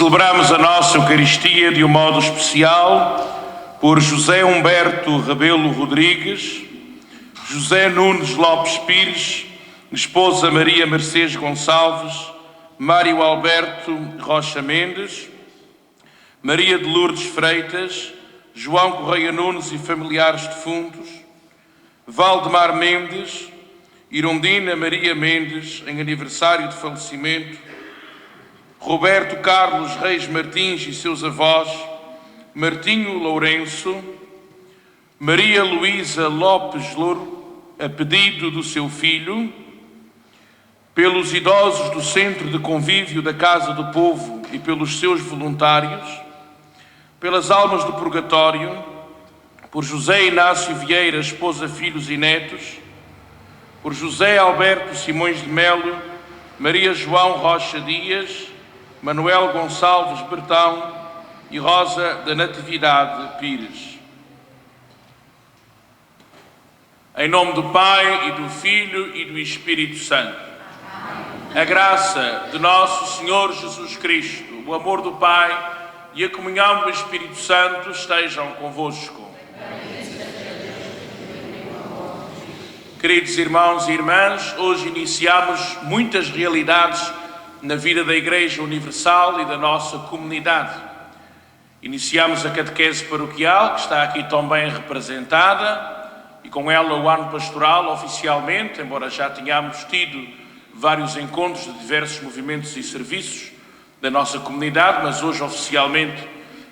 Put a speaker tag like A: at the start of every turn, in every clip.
A: Celebramos a nossa Eucaristia de um modo especial por José Humberto Rebelo Rodrigues, José Nunes Lopes Pires, esposa Maria Mercedes Gonçalves, Mário Alberto Rocha Mendes, Maria de Lourdes Freitas, João Correia Nunes e familiares defuntos, Valdemar Mendes, Irondina Maria Mendes, em aniversário de falecimento, Roberto Carlos Reis Martins e seus avós, Martinho Lourenço, Maria Luísa Lopes Louro, a pedido do seu filho, pelos idosos do Centro de Convívio da Casa do Povo e pelos seus voluntários, pelas almas do purgatório, por José Inácio Vieira, esposa, filhos e netos, por José Alberto Simões de Melo, Maria João Rocha Dias, Manuel Gonçalves Bertão e Rosa da Natividade Pires. Em nome do Pai, e do Filho, e do Espírito Santo. A graça de nosso Senhor Jesus Cristo, o amor do Pai e a comunhão do Espírito Santo estejam convosco. Queridos irmãos e irmãs, hoje iniciamos muitas realidades na vida da Igreja Universal e da nossa comunidade. Iniciamos a catequese paroquial, que está aqui tão bem representada, e com ela o ano pastoral oficialmente, embora já tenhamos tido vários encontros de diversos movimentos e serviços da nossa comunidade, mas hoje oficialmente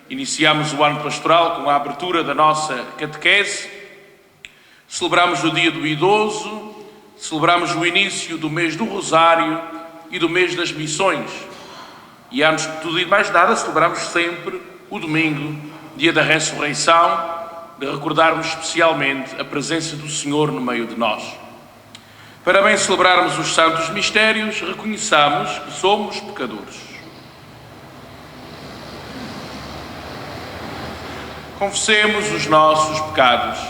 A: iniciamos o ano pastoral com a abertura da nossa catequese. Celebramos o Dia do Idoso, celebramos o início do mês do Rosário e do mês das Missões. E antes de tudo e de mais nada, celebramos sempre o domingo, dia da ressurreição, de recordarmos especialmente a presença do Senhor no meio de nós. Para bem celebrarmos os santos mistérios, reconheçamos que somos pecadores. Confessemos os nossos pecados.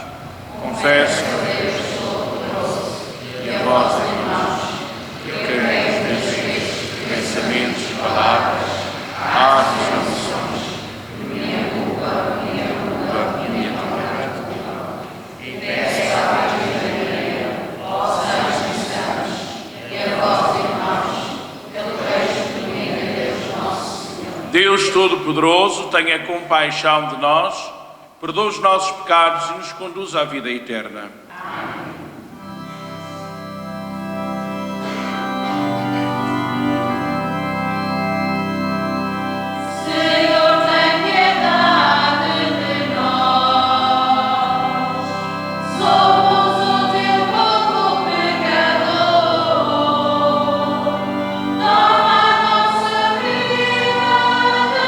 A: Confesso que Deus Todo-Poderoso e a vós, irmãos, que creio nestes pensamentos, palavras, atos e omissões, minha culpa, minha culpa, e peço à Virgem Maria, vossa cristãs, e a vós, irmãos, pelo Cristo de Deus nosso Senhor. Deus Todo-Poderoso, tenha compaixão de nós, perdoa os nossos pecados e nos conduz à vida eterna. Amém.
B: Senhor, tem piedade de nós. Somos o teu povo pecador. Toma nossa vida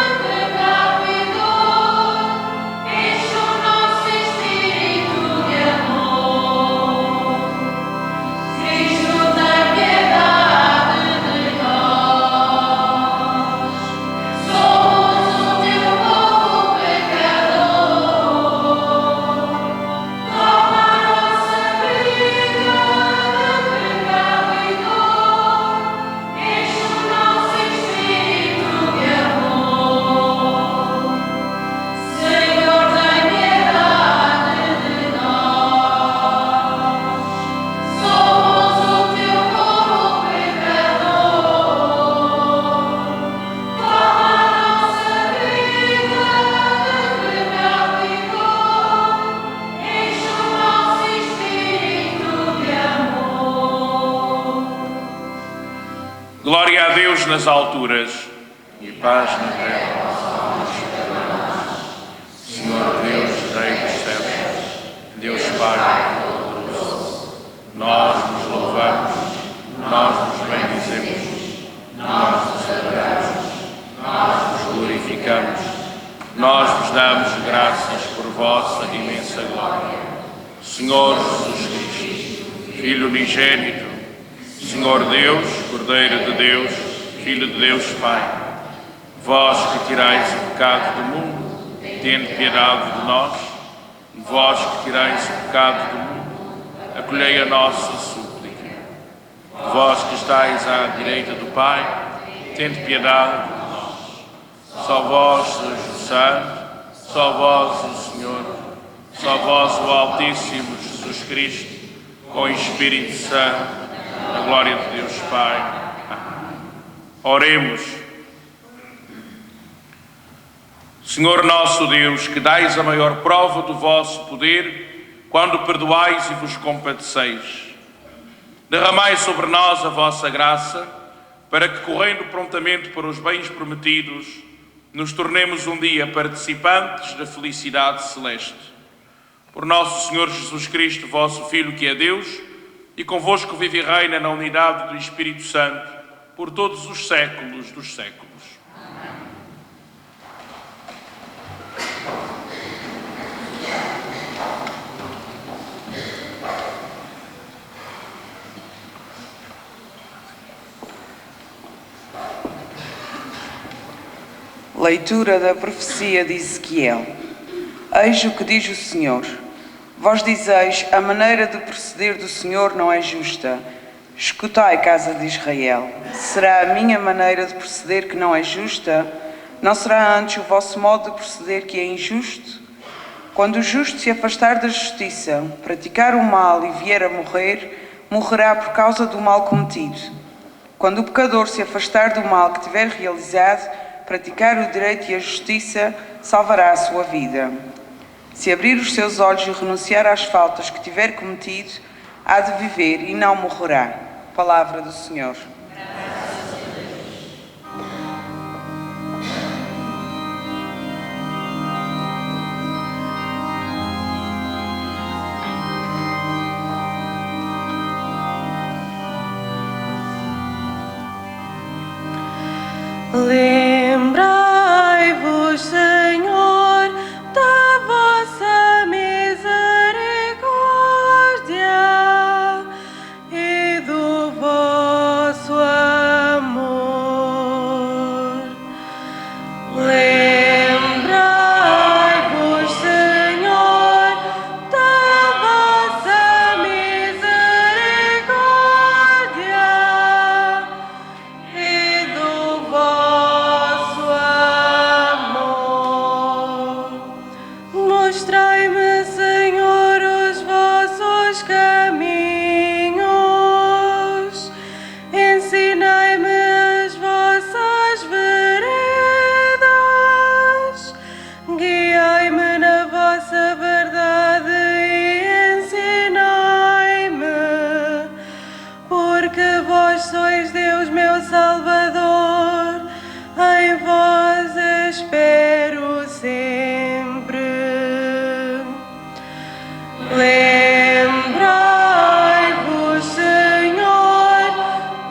B: de pecado e dor. Enche o nosso espírito de amor. Cristo, tem piedade de nós. Somos o teu povo pecador. Toma nossa vida de pecado e dor. Enche o nosso espírito de amor. Senhor, tem piedade de nós. Somos o teu povo pecador. Toma nossa vida de pecado e dor. Enche o nosso espírito de amor.
A: Glória a Deus nas alturas e paz na terra. Senhor Deus, Rei dos céus, Deus Pai Todo-Poderoso, nós nos louvamos, nós nos bendizemos, nós nos adoramos, nós nos glorificamos, nós vos damos graças por vossa imensa glória. Senhor Jesus Cristo, Filho unigênito, Senhor Deus, Cordeiro de Deus, Filho de Deus Pai, vós que tirais o pecado do mundo, tende piedade de nós. Vós que tirais o pecado do mundo, acolhei a nossa súplica. Vós que estáis à direita do Pai, tende piedade de nós. Só vós sois o Santo, só vós o Senhor, só vós o Altíssimo Jesus Cristo, com o Espírito Santo, na glória de Deus Pai. Amém. Oremos. Senhor nosso Deus, que dais a maior prova do vosso poder, quando perdoais e vos compadeceis, derramai sobre nós a vossa graça, para que, correndo prontamente para os bens prometidos, nos tornemos um dia participantes da felicidade celeste. Por nosso Senhor Jesus Cristo, vosso Filho, que é Deus, e convosco vive e reina na unidade do Espírito Santo, por todos os séculos dos séculos.
C: Leitura da profecia de Ezequiel. Eis o que diz o Senhor. Vós dizeis, a maneira de proceder do Senhor não é justa. Escutai, casa de Israel. Será a minha maneira de proceder que não é justa? Não será antes o vosso modo de proceder que é injusto? Quando o justo se afastar da justiça, praticar o mal e vier a morrer, morrerá por causa do mal cometido. Quando o pecador se afastar do mal que tiver realizado, praticar o direito e a justiça, salvará a sua vida. Se abrir os seus olhos e renunciar às faltas que tiver cometido, há de viver e não morrerá. Palavra do Senhor.
B: Lembrai-vos, Senhor, da vossa misericórdia e do vosso amor. Lembrai-vos, Senhor, da vossa misericórdia e do vosso amor. Mostrai-me, Senhor, os vossos caminhos, ensinai-me as vossas veredas, guiai-me na vossa verdade e ensinai-me, porque vós sois Deus, meu Salvador, em vós espero sempre. Lembrai-vos, Senhor,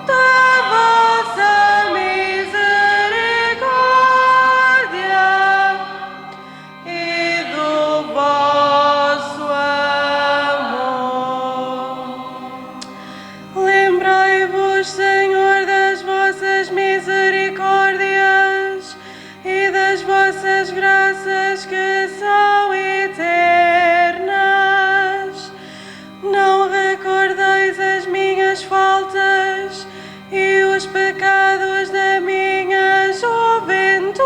B: da vossa misericórdia e do vosso amor. Lembrai-vos, Senhor, das vossas misericórdias e das vossas graças que são eternas. Não recordeis as minhas faltas e os pecados da minha juventude.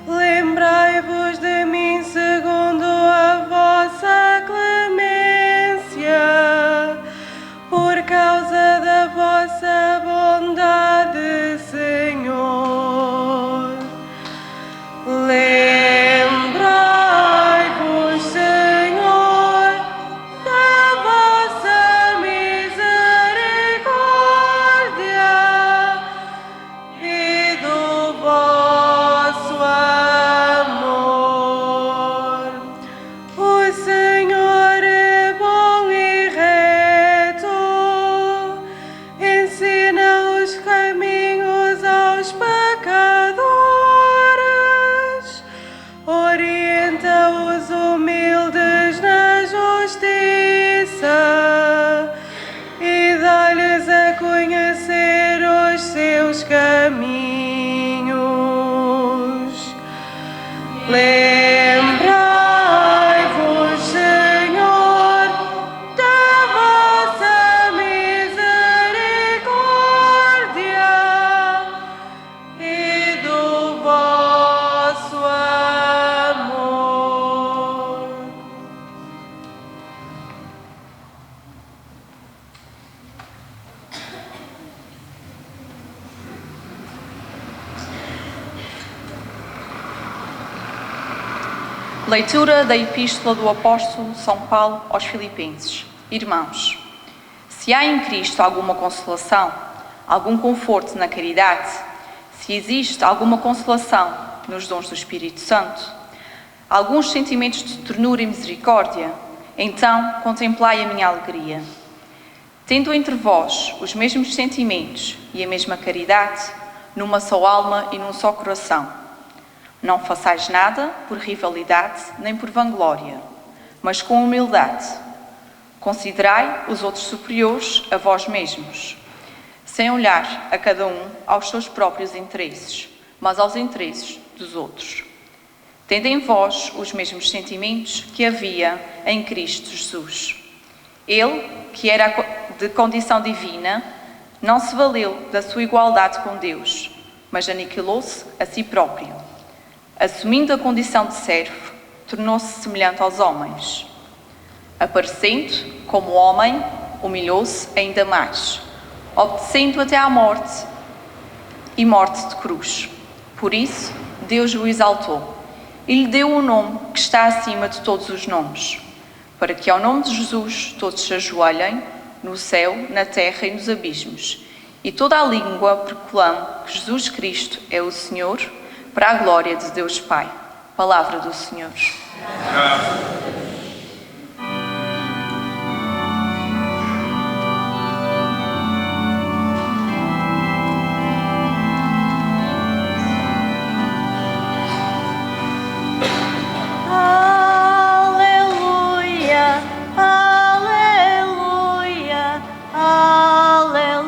B: Lembrai-vos de mim segundo a vossa clemência, por causa da vossa bondade, Senhor. Lembrai-vos, Senhor, da vossa misericórdia e do vosso amor. O Senhor é bom e reto, ensina os caminhos aos pecadores, orienta os humildes na justiça e dá-lhes a conhecer os seus caminhos. Lembrai-vos, Senhor, da vossa misericórdia e
D: Leitura da Epístola do Apóstolo São Paulo aos Filipenses. Irmãos, se há em Cristo alguma consolação, algum conforto na caridade, se existe alguma consolação nos dons do Espírito Santo, alguns sentimentos de ternura e misericórdia, então contemplai a minha alegria. Tendo entre vós os mesmos sentimentos e a mesma caridade, numa só alma e num só coração. Não façais nada por rivalidade nem por vanglória, mas com humildade. Considerai os outros superiores a vós mesmos, sem olhar a cada um aos seus próprios interesses, mas aos interesses dos outros. Tende em vós os mesmos sentimentos que havia em Cristo Jesus. Ele, que era de condição divina, não se valeu da sua igualdade com Deus, mas aniquilou-se a si próprio. Assumindo a condição de servo, tornou-se semelhante aos homens. Aparecendo como homem, humilhou-se ainda mais, obedecendo até à morte e morte de cruz. Por isso, Deus o exaltou e lhe deu um nome que está acima de todos os nomes, para que ao nome de Jesus todos se ajoelhem, no céu, na terra e nos abismos, e toda a língua proclame que Jesus Cristo é o Senhor, para a glória de Deus Pai. Palavra do Senhor.
B: Aleluia, aleluia, aleluia.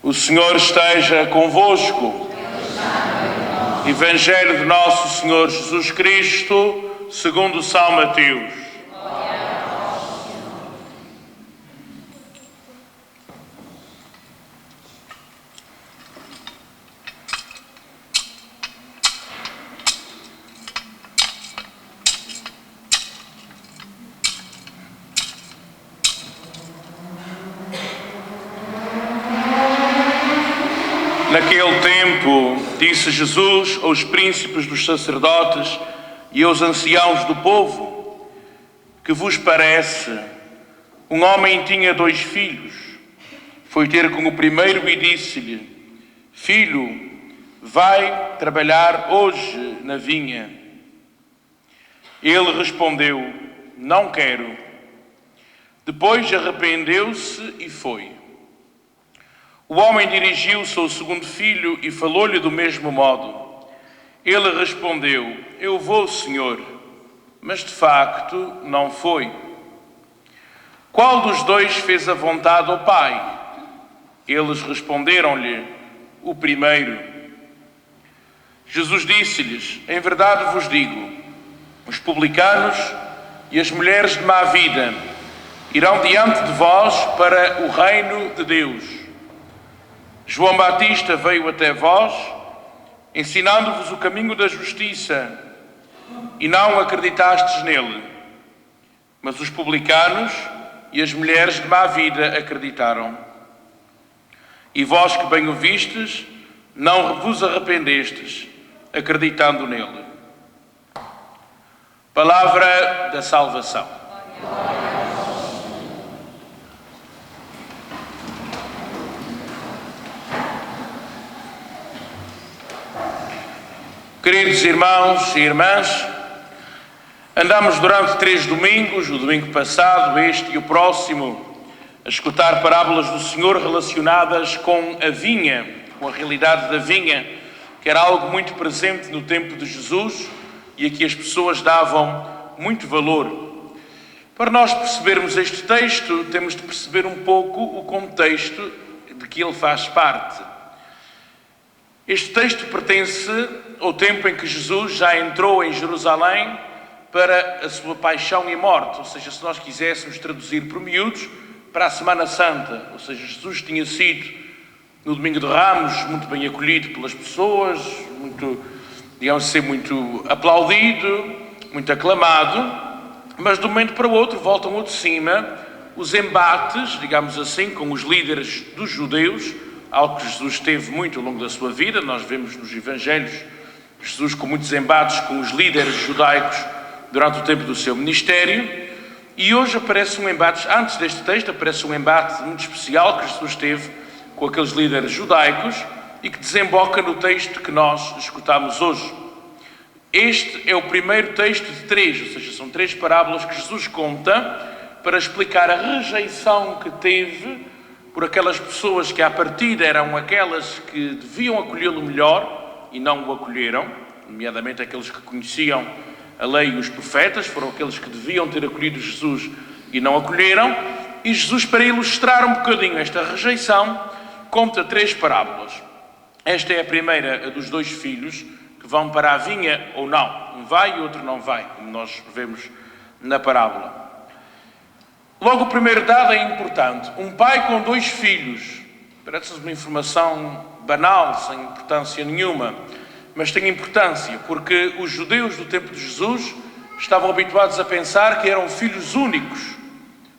A: O Senhor esteja convosco. Evangelho de nosso Senhor Jesus Cristo, segundo São Mateus. Naquele tempo, disse Jesus aos príncipes dos sacerdotes e aos anciãos do povo: que vos parece? Um homem tinha 2 filhos. Foi ter com o primeiro e disse-lhe: filho, vai trabalhar hoje na vinha. Ele respondeu: não quero. Depois arrependeu-se e foi. O homem dirigiu-se ao segundo filho e falou-lhe do mesmo modo. Ele respondeu: eu vou, Senhor. Mas de facto não foi. Qual dos 2 fez a vontade ao pai? Eles responderam-lhe: o primeiro. Jesus disse-lhes: em verdade vos digo, os publicanos e as mulheres de má vida irão diante de vós para o reino de Deus. João Batista veio até vós, ensinando-vos o caminho da justiça, e não acreditastes nele. Mas os publicanos e as mulheres de má vida acreditaram. E vós que bem o vistes, não vos arrependestes, acreditando nele. Palavra da salvação. Queridos irmãos e irmãs, andamos durante 3 domingos, o domingo passado, este e o próximo, a escutar parábolas do Senhor relacionadas com a vinha, com a realidade da vinha, que era algo muito presente no tempo de Jesus e a que as pessoas davam muito valor. Para nós percebermos este texto, temos de perceber um pouco o contexto de que ele faz parte. Este texto pertence ao tempo em que Jesus já entrou em Jerusalém para a sua paixão e morte, ou seja, se nós quiséssemos traduzir por miúdos, para a Semana Santa, ou seja, Jesus tinha sido no Domingo de Ramos muito bem acolhido pelas pessoas, muito, digamos assim, muito aplaudido, muito aclamado, mas de um momento para o outro voltam ao de cima os embates, digamos assim, com os líderes dos judeus, algo que Jesus teve muito ao longo da sua vida. Nós vemos nos Evangelhos Jesus com muitos embates com os líderes judaicos durante o tempo do seu ministério. E hoje aparece um embate, antes deste texto, aparece um embate muito especial que Jesus teve com aqueles líderes judaicos e que desemboca no texto que nós escutamos hoje. Este é o primeiro texto de 3, ou seja, são 3 parábolas que Jesus conta para explicar a rejeição que teve por aquelas pessoas que à partida eram aquelas que deviam acolhê-lo melhor e não o acolheram, nomeadamente aqueles que conheciam a lei e os profetas, foram aqueles que deviam ter acolhido Jesus e não acolheram. E Jesus, para ilustrar um bocadinho esta rejeição, conta 3 parábolas. Esta é a primeira, a dos 2 filhos que vão para a vinha ou não. Um vai e outro não vai, como nós vemos na parábola. Logo, o primeiro dado é importante. Um pai com 2 filhos. Parece-nos uma informação banal, sem importância nenhuma, mas tem importância, porque os judeus do tempo de Jesus estavam habituados a pensar que eram filhos únicos,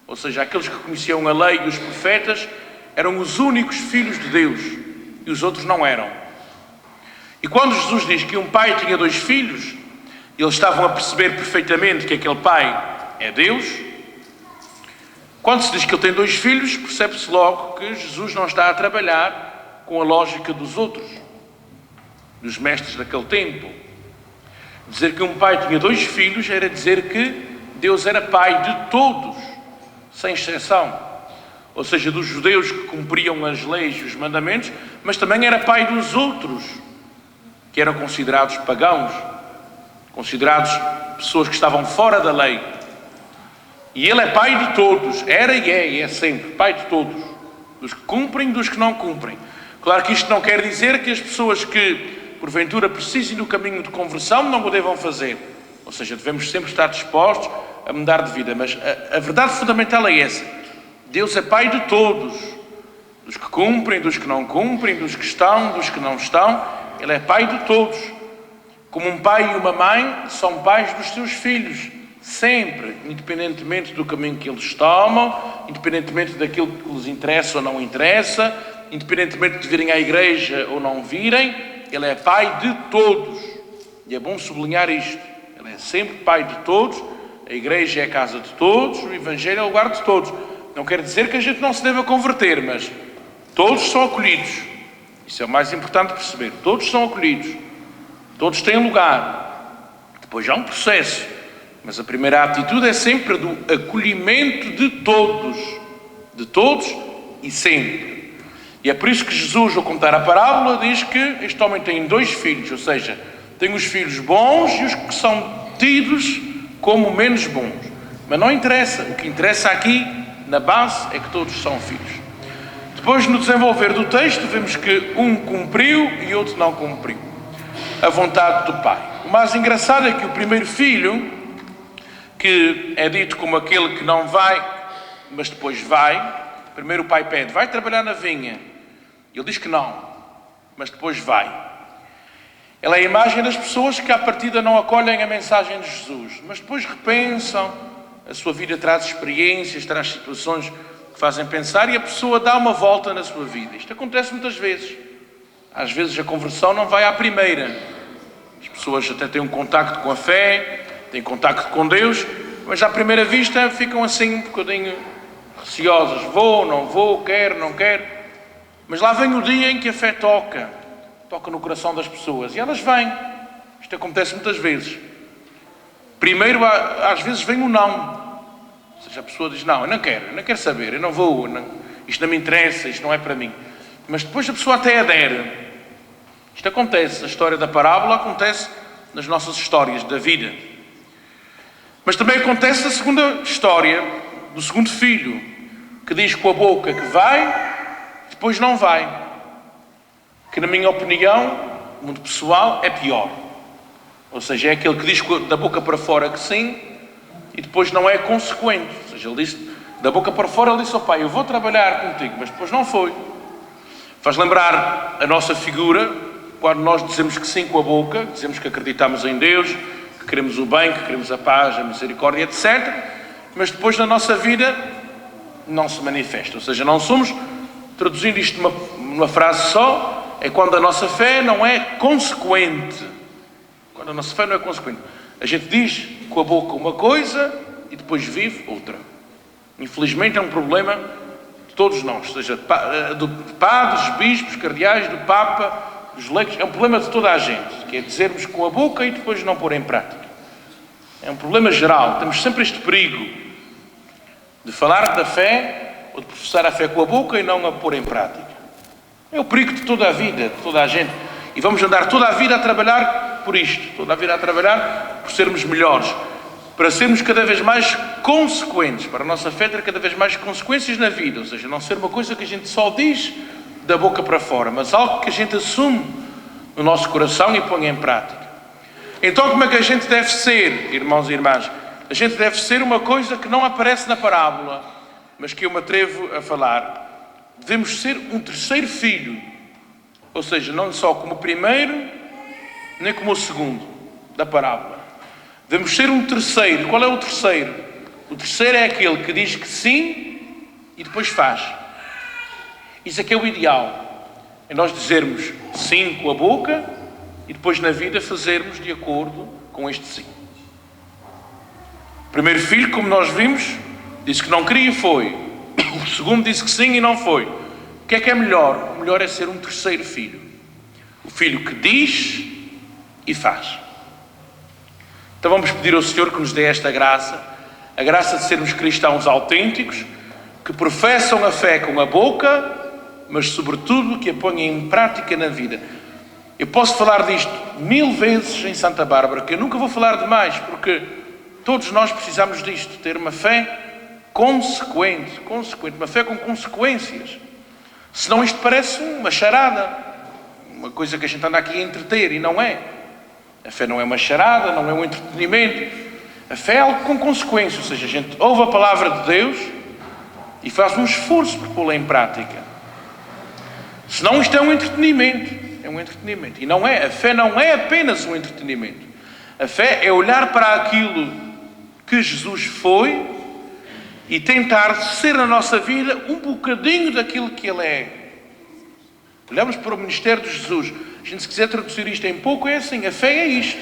A: ou seja, aqueles que conheciam a lei e os profetas eram os únicos filhos de Deus, e os outros não eram. E quando Jesus diz que um pai tinha 2 filhos, eles estavam a perceber perfeitamente que aquele pai é Deus. Quando se diz que ele tem 2 filhos, percebe-se logo que Jesus não está a trabalhar com a lógica dos outros, dos mestres daquele tempo. Dizer que um pai tinha 2 filhos era dizer que Deus era pai de todos, sem exceção. Ou seja, dos judeus que cumpriam as leis e os mandamentos, mas também era pai dos outros, que eram considerados pagãos, considerados pessoas que estavam fora da lei. E ele é pai de todos, era e é sempre pai de todos, dos que cumprem e dos que não cumprem. Claro que isto não quer dizer que as pessoas que, porventura, precisem do caminho de conversão não o devam fazer. Ou seja, devemos sempre estar dispostos a mudar de vida. Mas a verdade fundamental é essa. Deus é pai de todos, dos que cumprem, dos que não cumprem, dos que estão, dos que não estão. Ele é pai de todos. Como um pai e uma mãe são pais dos seus filhos, sempre, independentemente do caminho que eles tomam, independentemente daquilo que lhes interessa ou não interessa, independentemente de virem à igreja ou não virem, ele é pai de todos. E é bom sublinhar isto. Ele é sempre pai de todos, a igreja é a casa de todos, o evangelho é o lugar de todos. Não quer dizer que a gente não se deva converter, mas todos são acolhidos. Isso é o mais importante perceber. Todos são acolhidos. Todos têm lugar. Depois há um processo. Mas a primeira atitude é sempre do acolhimento de todos e sempre. E é por isso que Jesus, ao contar a parábola, diz que este homem tem 2 filhos, ou seja, tem os filhos bons e os que são tidos como menos bons. Mas não interessa, o que interessa aqui, na base, é que todos são filhos. Depois, no desenvolver do texto, vemos que um cumpriu e outro não cumpriu a vontade do pai. O mais engraçado é que o primeiro filho, que é dito como aquele que não vai, mas depois vai. Primeiro o pai pede, vai trabalhar na vinha. Ele diz que não, mas depois vai. Ela é a imagem das pessoas que à partida não acolhem a mensagem de Jesus, mas depois repensam, a sua vida traz experiências, traz situações que fazem pensar e a pessoa dá uma volta na sua vida. Isto acontece muitas vezes. Às vezes a conversão não vai à primeira. As pessoas até têm um contacto com a fé, têm contacto com Deus, mas à primeira vista ficam assim um bocadinho receosas. Vou, não vou, quero, não quero. Mas lá vem o dia em que a fé toca no coração das pessoas e elas vêm. Isto acontece muitas vezes. Primeiro, às vezes vem o não. Ou seja, a pessoa diz, não, eu não quero saber, eu não vou, isto não me interessa, isto não é para mim. Mas depois a pessoa até adere. Isto acontece, a história da parábola acontece nas nossas histórias da vida. Mas também acontece a segunda história, do segundo filho, que diz com a boca que vai, depois não vai. Que na minha opinião, muito pessoal, é pior. Ou seja, é aquele que diz da boca para fora que sim, e depois não é consequente. Ou seja, ele disse, da boca para fora, ele disse ao pai, eu vou trabalhar contigo, mas depois não foi. Faz lembrar a nossa figura, quando nós dizemos que sim com a boca, dizemos que acreditamos em Deus, que queremos o bem, que queremos a paz, a misericórdia, etc. Mas depois na nossa vida não se manifesta. Ou seja, não somos, traduzindo isto numa frase só, é quando a nossa fé não é consequente. Quando a nossa fé não é consequente. A gente diz com a boca uma coisa e depois vive outra. Infelizmente é um problema de todos nós, seja de padres, bispos, cardeais, do Papa, dos leigos, é um problema de toda a gente, que é dizermos com a boca e depois não pôr em prática. É um problema geral, temos sempre este perigo de falar da fé ou de professar a fé com a boca e não a pôr em prática. É o perigo de toda a vida, de toda a gente. E vamos andar toda a vida a trabalhar por isto, toda a vida a trabalhar por sermos melhores, para sermos cada vez mais consequentes, para a nossa fé ter cada vez mais consequências na vida, ou seja, não ser uma coisa que a gente só diz da boca para fora, mas algo que a gente assume no nosso coração e põe em prática. Então como é que a gente deve ser, irmãos e irmãs? A gente deve ser uma coisa que não aparece na parábola, mas que eu me atrevo a falar. Devemos ser um terceiro filho, ou seja, não só como o primeiro, nem como o segundo da parábola. Devemos ser um terceiro. Qual é o terceiro? O terceiro é aquele que diz que sim e depois faz. Isso é que é o ideal. É nós dizermos sim com a boca e depois na vida fazermos de acordo com este sim. O primeiro filho, como nós vimos, disse que não queria e foi. O segundo disse que sim e não foi. O que é melhor? O melhor é ser um terceiro filho. O filho que diz e faz. Então vamos pedir ao Senhor que nos dê esta graça, a graça de sermos cristãos autênticos, que professam a fé com a boca, mas sobretudo que a ponham em prática na vida. Eu posso falar disto 1000 vezes em Santa Bárbara, que eu nunca vou falar demais, porque todos nós precisamos disto, ter uma fé consequente, uma fé com consequências. Senão isto parece uma charada, uma coisa que a gente anda aqui a entreter, e não é. A fé não é uma charada, não é um entretenimento. A fé é algo com consequências, ou seja, a gente ouve a palavra de Deus e faz um esforço por pô-la em prática. Senão isto é um entretenimento. E não é. A fé não é apenas um entretenimento. A fé é olhar para aquilo que Jesus foi e tentar ser na nossa vida um bocadinho daquilo que Ele é. Olhamos para o ministério de Jesus. A gente, se quiser traduzir isto em pouco, é assim. A fé é isto.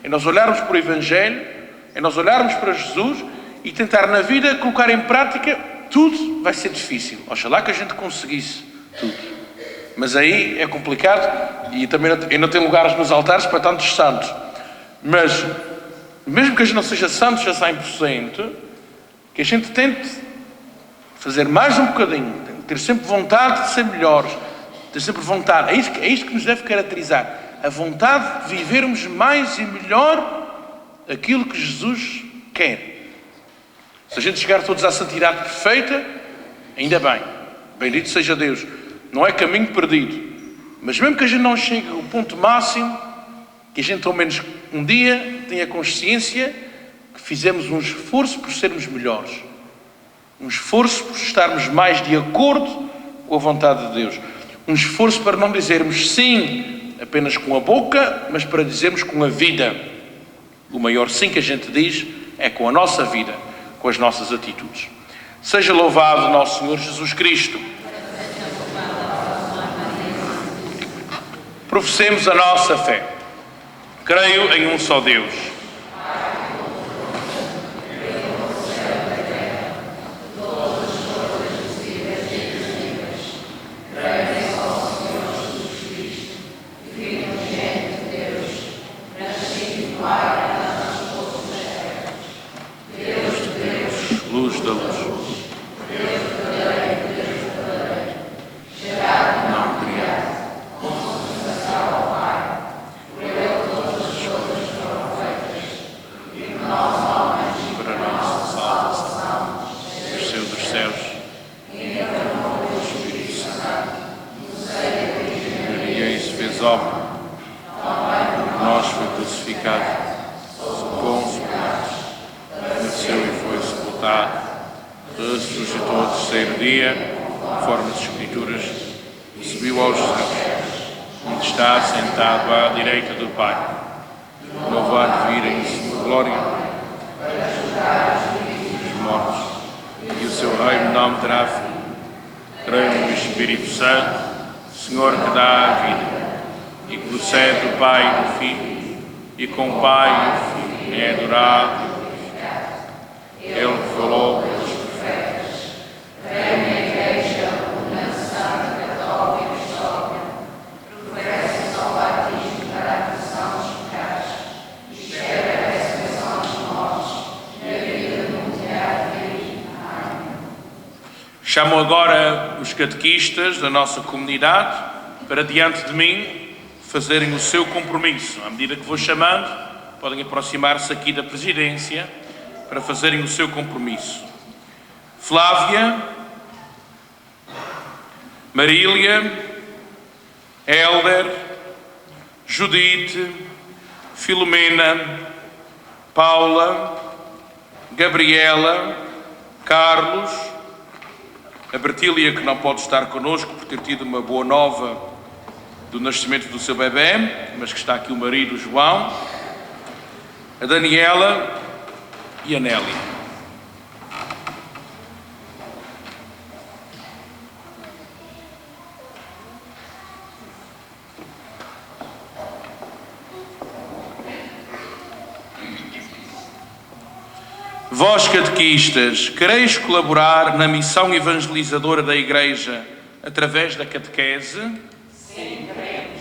A: É nós olharmos para o Evangelho, é nós olharmos para Jesus e tentar na vida colocar em prática. Tudo vai ser difícil. Oxalá que a gente conseguisse tudo. Mas aí é complicado e também não tem lugares nos altares para tantos santos. Mas, mesmo que a gente não seja santos a 100%, que a gente tente fazer mais um bocadinho, ter sempre vontade de ser melhores, ter sempre vontade. É isto que nos deve caracterizar. A vontade de vivermos mais e melhor aquilo que Jesus quer. Se a gente chegar todos à santidade perfeita, ainda bem. Bendito seja Deus. Não é caminho perdido. Mas mesmo que a gente não chegue ao ponto máximo, que a gente ao menos um dia tenha consciência que fizemos um esforço por sermos melhores. Um esforço por estarmos mais de acordo com a vontade de Deus. Um esforço para não dizermos sim apenas com a boca, mas para dizermos com a vida. O maior sim que a gente diz é com a nossa vida, com as nossas atitudes. Seja louvado nosso Senhor Jesus Cristo. Professemos a nossa fé. Creio em um só Deus. Luz da luz. Não criado. Para nossa salvação, desceu dos céus, o Espírito Santo, Maria e se fez homem, nós foi crucificado, Pôncio Pilatos, nasceu e foi sepultado, ressuscitou ao terceiro dia, conforme as Escrituras, subiu aos céus, onde está sentado à direita do Pai, louvado vir em sua glória, os mortos, e o seu reino não terá fim. Creio no Espírito Santo, Senhor que dá a vida, e que procede do Pai e do Filho, e com o Pai e o Filho é adorado e glorificado. Ele que falou pelos profetas, creio na Igreja, na Santa Católica e Apostólica, professa o batismo para a remissão dos pecados, e espera a ressurreição dos mortos e a vida do Virgem. Amém. Chamo agora os catequistas da nossa comunidade para diante de mim fazerem o seu compromisso. À medida que vou chamando, podem aproximar-se aqui da presidência para fazerem o seu compromisso. Flávia, Marília, Hélder, Judite, Filomena, Paula, Gabriela, Carlos, a Bertília, que não pode estar connosco por ter tido uma boa nova do nascimento do seu bebê, mas que está aqui o marido, João, a Daniela e a Nélia. Vós, catequistas, quereis colaborar na missão evangelizadora da Igreja através da catequese?
C: Sim, queremos.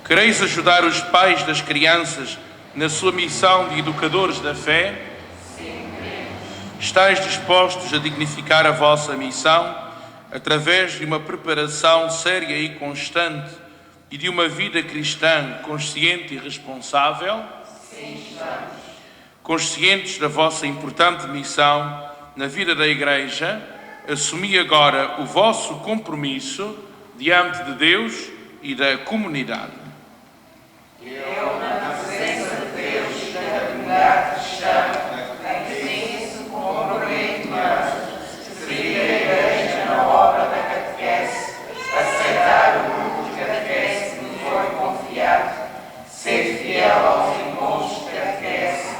A: Quereis ajudar os pais das crianças na sua missão de educadores da fé?
C: Sim, queremos.
A: Estais dispostos a dignificar a vossa missão através de uma preparação séria e constante e de uma vida cristã consciente e responsável?
C: Sim, estamos.
A: Conscientes da vossa importante missão na vida da Igreja, assumi agora o vosso compromisso diante de Deus e da comunidade.
C: Eu, na presença de Deus e da comunidade cristã, em que se comprometo a servir a Igreja na obra da catequese, aceitar o grupo de catequese que me foi confiado, ser fiel aos encontros de catequese,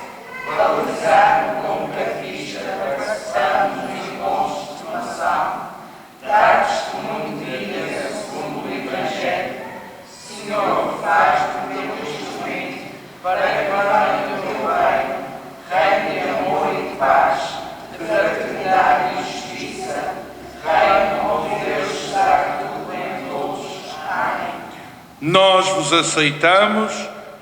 C: valorizar-me como catequista, participando nos encontros de formação, dar testemunho de vida segundo o Evangelho. Senhor, faz-me teu instrumento para que, para o teu reino, reine de amor e de paz, de fraternidade e justiça, reino onde Deus está tudo em todos. Amém.
A: Nós vos aceitamos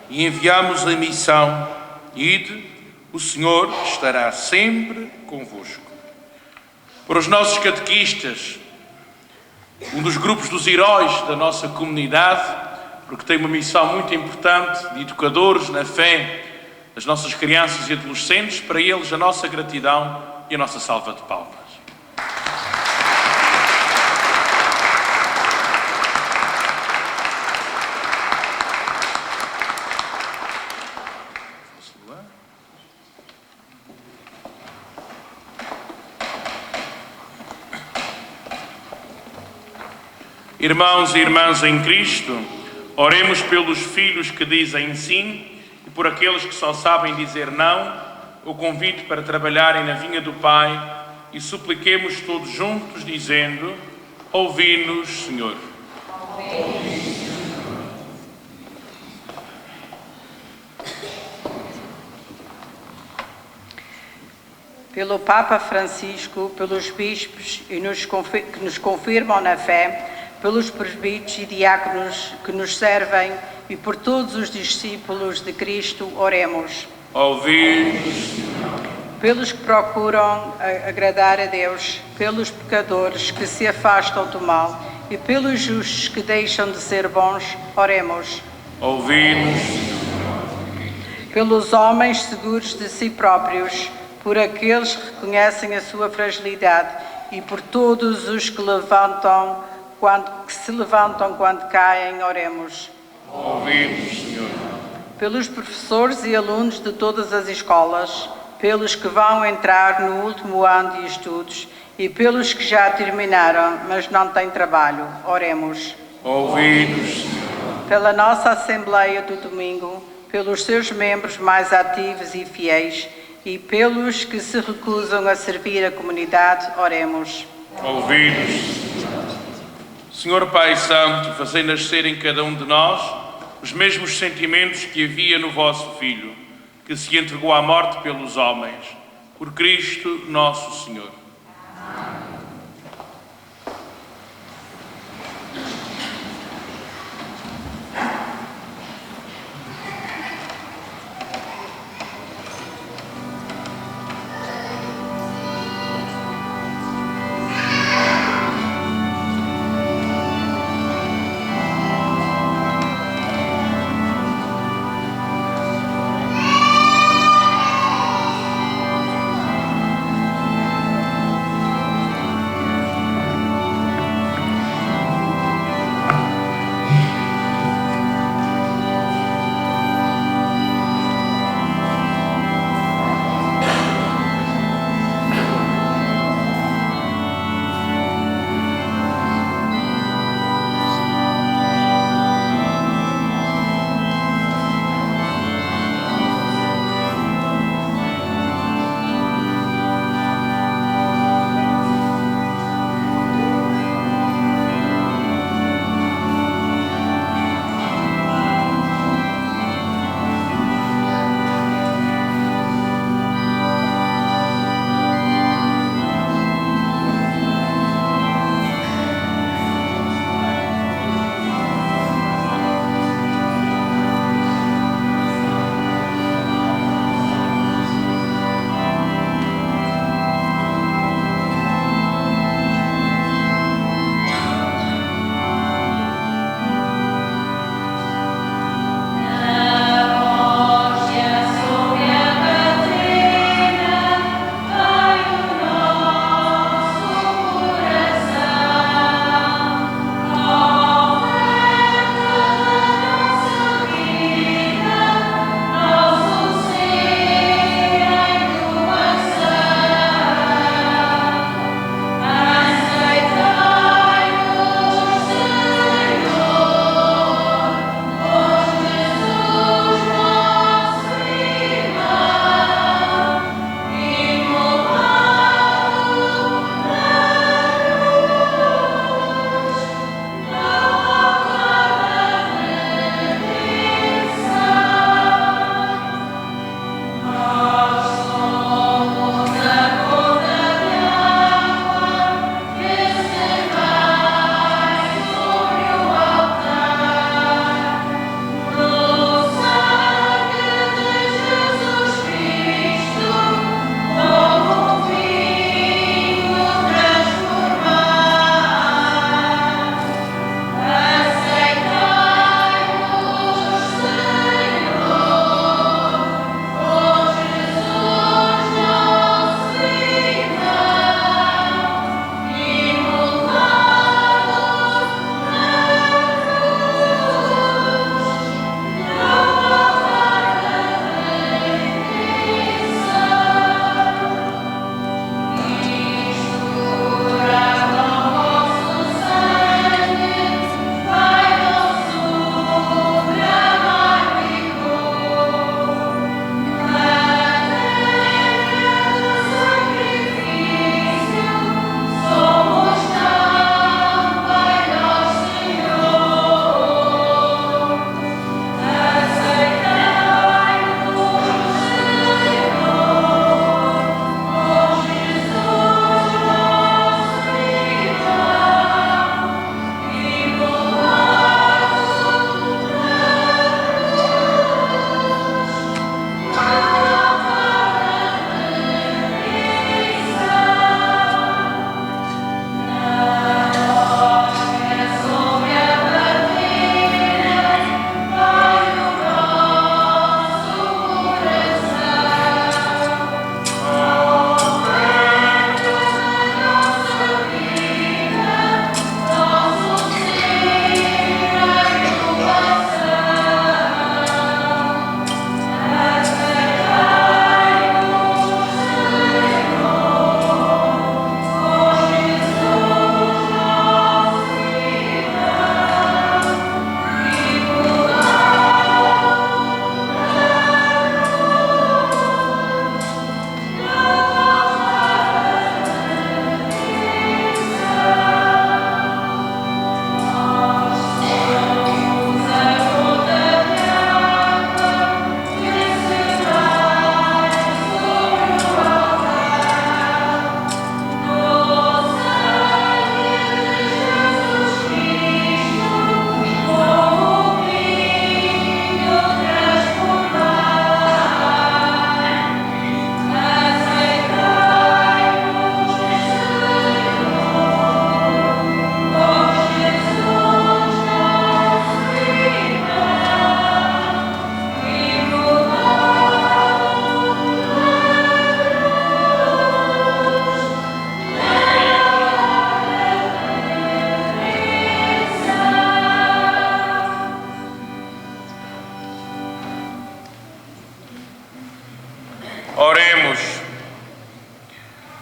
A: e enviamos a missão. Ide, o Senhor estará sempre convosco. Para os nossos catequistas, um dos grupos dos heróis da nossa comunidade, porque tem uma missão muito importante de educadores na fé das nossas crianças e adolescentes, para eles a nossa gratidão e a nossa salva de palmas.
B: Irmãos e irmãs em Cristo,
A: Oremos pelos filhos que dizem sim e por aqueles que só sabem dizer não. O convite para trabalharem na vinha do Pai e supliquemos todos juntos dizendo: ouvi-nos, Senhor.
E: Pelo Papa Francisco, pelos bispos que nos confirmam na fé, pelos presbíteros e diáconos que nos servem e por todos os discípulos de Cristo, oremos.
A: Ouvi-nos.
E: Pelos que procuram agradar a Deus, pelos pecadores que se afastam do mal e pelos justos que deixam de ser bons, oremos.
A: Ouvi-nos.
E: Pelos homens seguros de si próprios, por aqueles que reconhecem a sua fragilidade e por todos os que se levantam quando caem, oremos.
A: Ouvi-nos, Senhor.
E: Pelos professores e alunos de todas as escolas, pelos que vão entrar no último ano de estudos e pelos que já terminaram, mas não têm trabalho, oremos.
A: Ouvi-nos.
E: Pela nossa Assembleia do domingo, pelos seus membros mais ativos e fiéis e pelos que se recusam a servir a comunidade, oremos.
A: Ouvi-nos. Senhor Pai Santo, fazei nascer em cada um de nós os mesmos sentimentos que havia no vosso Filho, que se entregou à morte pelos homens, por Cristo nosso Senhor.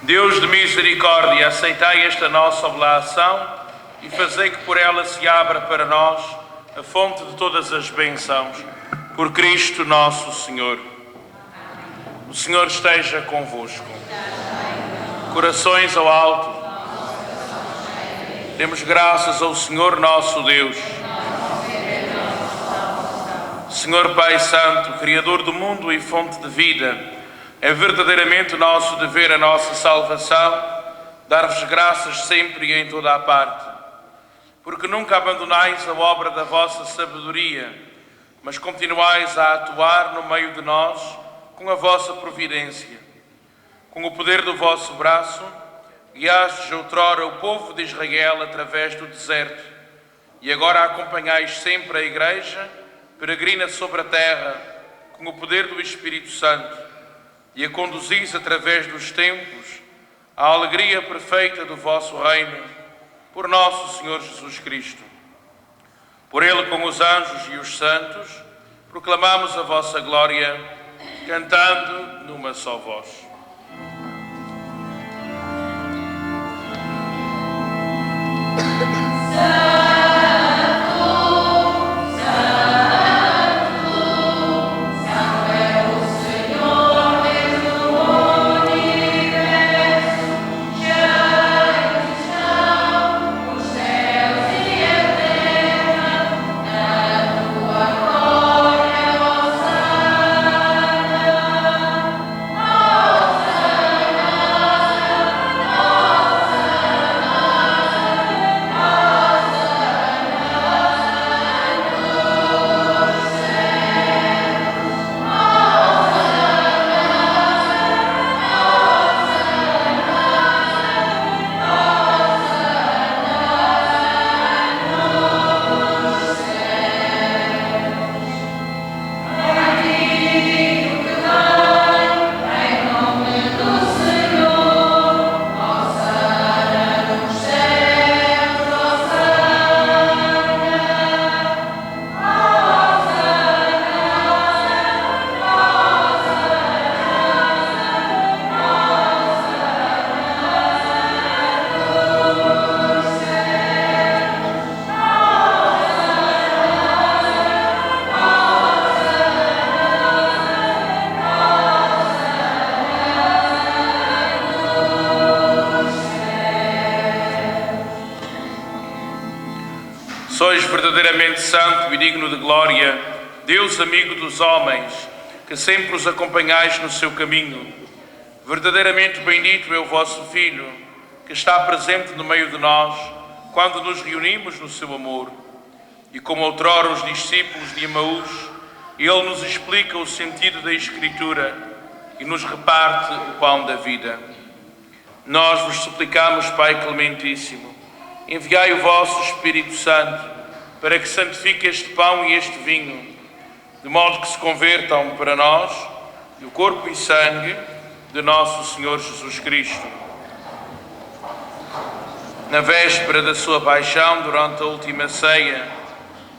A: Deus de misericórdia, aceitai esta nossa oblação e fazei que por ela se abra para nós a fonte de todas as bênçãos. Por Cristo nosso Senhor. O Senhor esteja convosco. Corações ao alto. Demos graças ao Senhor nosso Deus. Senhor Pai Santo, Criador do mundo e fonte de vida, é verdadeiramente o nosso dever, a nossa salvação, dar-vos graças sempre e em toda a parte, porque nunca abandonais a obra da vossa sabedoria, mas continuais a atuar no meio de nós com a vossa providência. Com o poder do vosso braço, guiastes outrora o povo de Israel através do deserto, e agora acompanhais sempre a Igreja, peregrina sobre a terra, com o poder do Espírito Santo, e a conduzis através dos tempos à alegria perfeita do vosso reino, por nosso Senhor Jesus Cristo. Por ele, com os anjos e os santos, proclamamos a vossa glória, cantando numa só voz. Sois verdadeiramente santo e digno de glória, Deus amigo dos homens, que sempre os acompanhais no seu caminho. Verdadeiramente bendito é o vosso Filho, que está presente no meio de nós, quando nos reunimos no seu amor. E como outrora os discípulos de Emaús, ele nos explica o sentido da Escritura e nos reparte o pão da vida. Nós vos suplicamos, Pai Clementíssimo, enviai o vosso Espírito Santo para que santifique este pão e este vinho, de modo que se convertam para nós no corpo e sangue de nosso Senhor Jesus Cristo. Na véspera da sua paixão, durante a última ceia,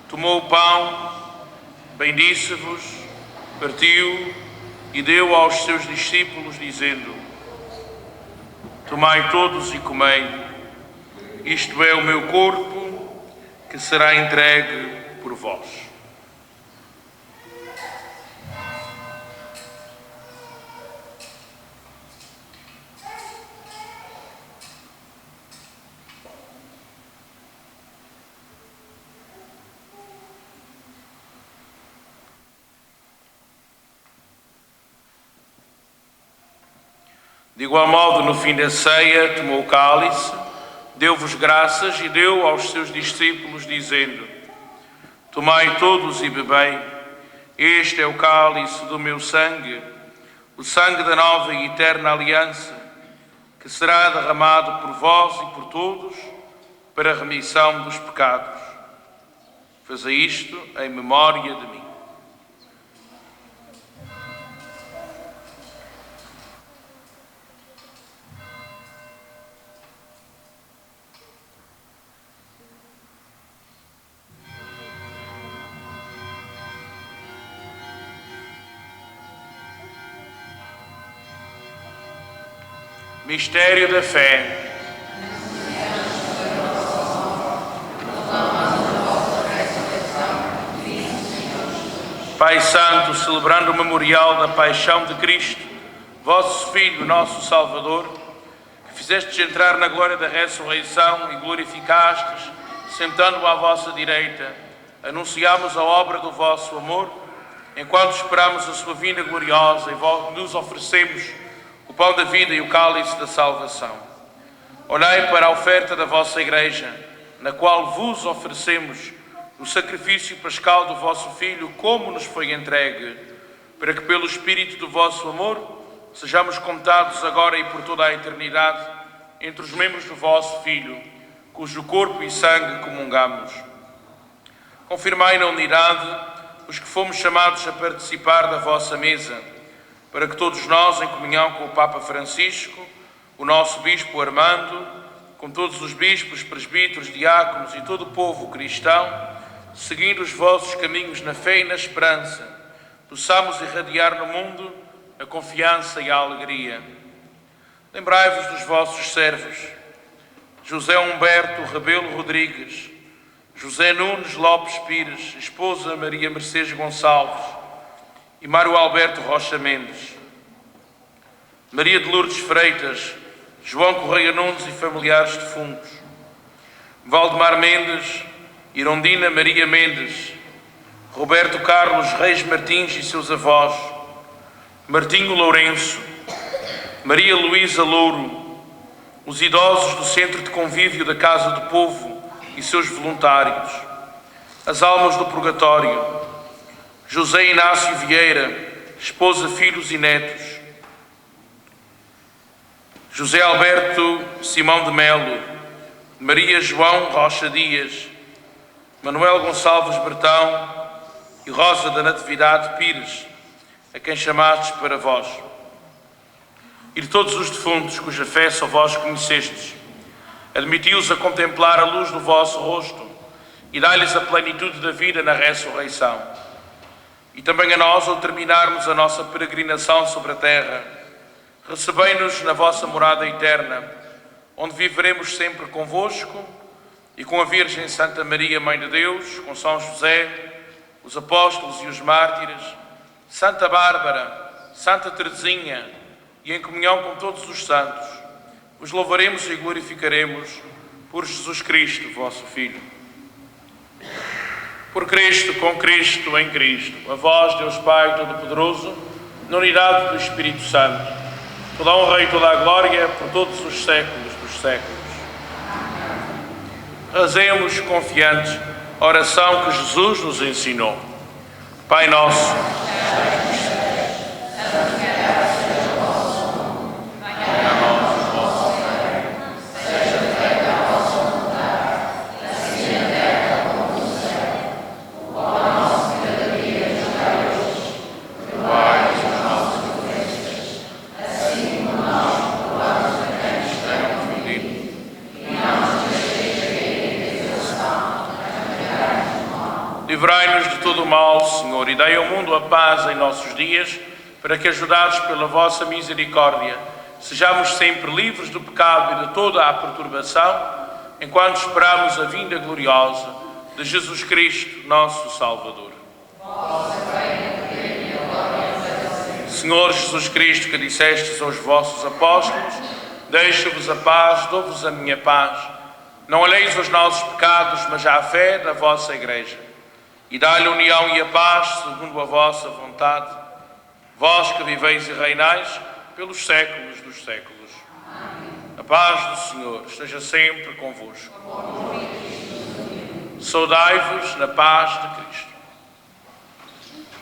A: tomou o pão, bendisse-vos, partiu e deu aos seus discípulos, dizendo: Tomai todos e comei. Isto é o meu corpo, que será entregue por vós. De igual modo, no fim da ceia, tomou o cálice, deu-vos graças e deu aos seus discípulos, dizendo: Tomai todos e bebei, este é o cálice do meu sangue, o sangue da nova e eterna aliança, que será derramado por vós e por todos para a remissão dos pecados. Fazei isto em memória de mim. Mistério da fé. Pai Santo, celebrando o memorial da paixão de Cristo, vosso Filho, nosso Salvador, que fizestes entrar na glória da ressurreição e glorificastes, sentando-o à vossa direita, anunciamos a obra do vosso amor, enquanto esperamos a sua vinda gloriosa e nos oferecemos o pão da vida e o cálice da salvação. Olhai para a oferta da vossa Igreja, na qual vos oferecemos o sacrifício pascal do vosso Filho, como nos foi entregue, para que pelo Espírito do vosso amor sejamos contados agora e por toda a eternidade entre os membros do vosso Filho, cujo corpo e sangue comungamos. Confirmai na unidade os que fomos chamados a participar da vossa mesa, para que todos nós, em comunhão com o Papa Francisco, o nosso Bispo Armando, com todos os bispos, presbíteros, diáconos e todo o povo cristão, seguindo os vossos caminhos na fé e na esperança, possamos irradiar no mundo a confiança e a alegria. Lembrai-vos dos vossos servos, José Humberto Rebelo Rodrigues, José Nunes Lopes Pires, esposa Maria Mercedes Gonçalves e Mário Alberto Rocha Mendes, Maria de Lourdes Freitas, João Correia Nunes e familiares defuntos, Valdemar Mendes, Irondina Maria Mendes, Roberto Carlos Reis Martins e seus avós, Martinho Lourenço, Maria Luísa Louro, os idosos do Centro de Convívio da Casa do Povo e seus voluntários, as almas do Purgatório, José Inácio Vieira, esposa, filhos e netos, José Alberto Simão de Melo, Maria João Rocha Dias, Manuel Gonçalves Bertão e Rosa da Natividade Pires, a quem chamastes para vós. E de todos os defuntos cuja fé só vós conhecestes, admiti-os a contemplar a luz do vosso rosto e dai-lhes a plenitude da vida na ressurreição. E também a nós, ao terminarmos a nossa peregrinação sobre a terra, recebei-nos na vossa morada eterna, onde viveremos sempre convosco e com a Virgem Santa Maria, Mãe de Deus, com São José, os apóstolos e os mártires, Santa Bárbara, Santa Teresinha, e em comunhão com todos os santos, os louvaremos e glorificaremos por Jesus Cristo, vosso Filho. Por Cristo, com Cristo, em Cristo, a vós, Deus Pai Todo-Poderoso, na unidade do Espírito Santo, toda a honra e toda a glória por todos os séculos dos séculos. Rezemos confiantes a oração que Jesus nos ensinou. Pai nosso, livrai-nos de todo o mal, Senhor, e dai ao mundo a paz em nossos dias, para que, ajudados pela vossa misericórdia, sejamos sempre livres do pecado e de toda a perturbação, enquanto esperamos a vinda gloriosa de Jesus Cristo, nosso Salvador. Senhor Jesus Cristo, que dissestes aos vossos apóstolos, deixo-vos a paz, dou-vos a minha paz. Não olheis os nossos pecados, mas à fé da vossa Igreja. E dá-lhe a união e a paz, segundo a vossa vontade, vós que viveis e reinais pelos séculos dos séculos. Amém. A paz do Senhor esteja sempre convosco. Saudai-vos na paz de Cristo.
F: Amen.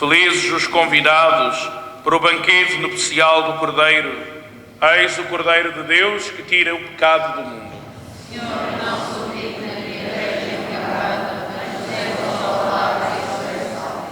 A: Felizes os convidados para o banquete nupcial do Cordeiro. Eis o Cordeiro de Deus que tira o pecado do mundo.
F: Senhor, não sou digna de entrar em minha casa, mas dizer uma palavra e serei salvo.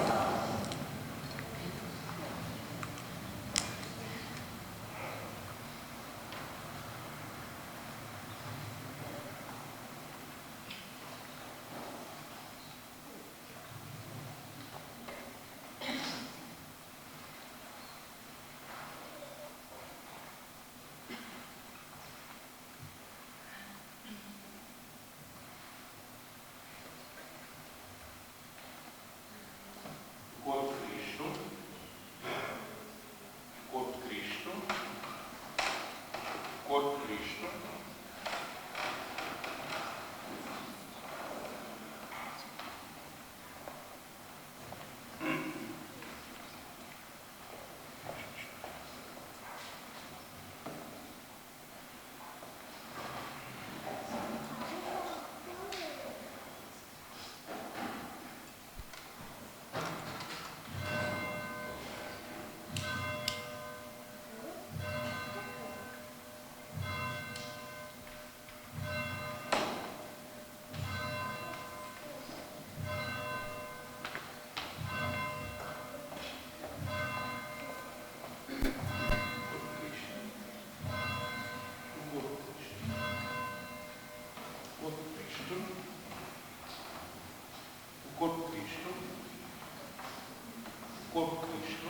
A: Corpo de Cristo, corpo de Cristo, corpo de Cristo. O corpo de Cristo, o corpo de Cristo, Cristo.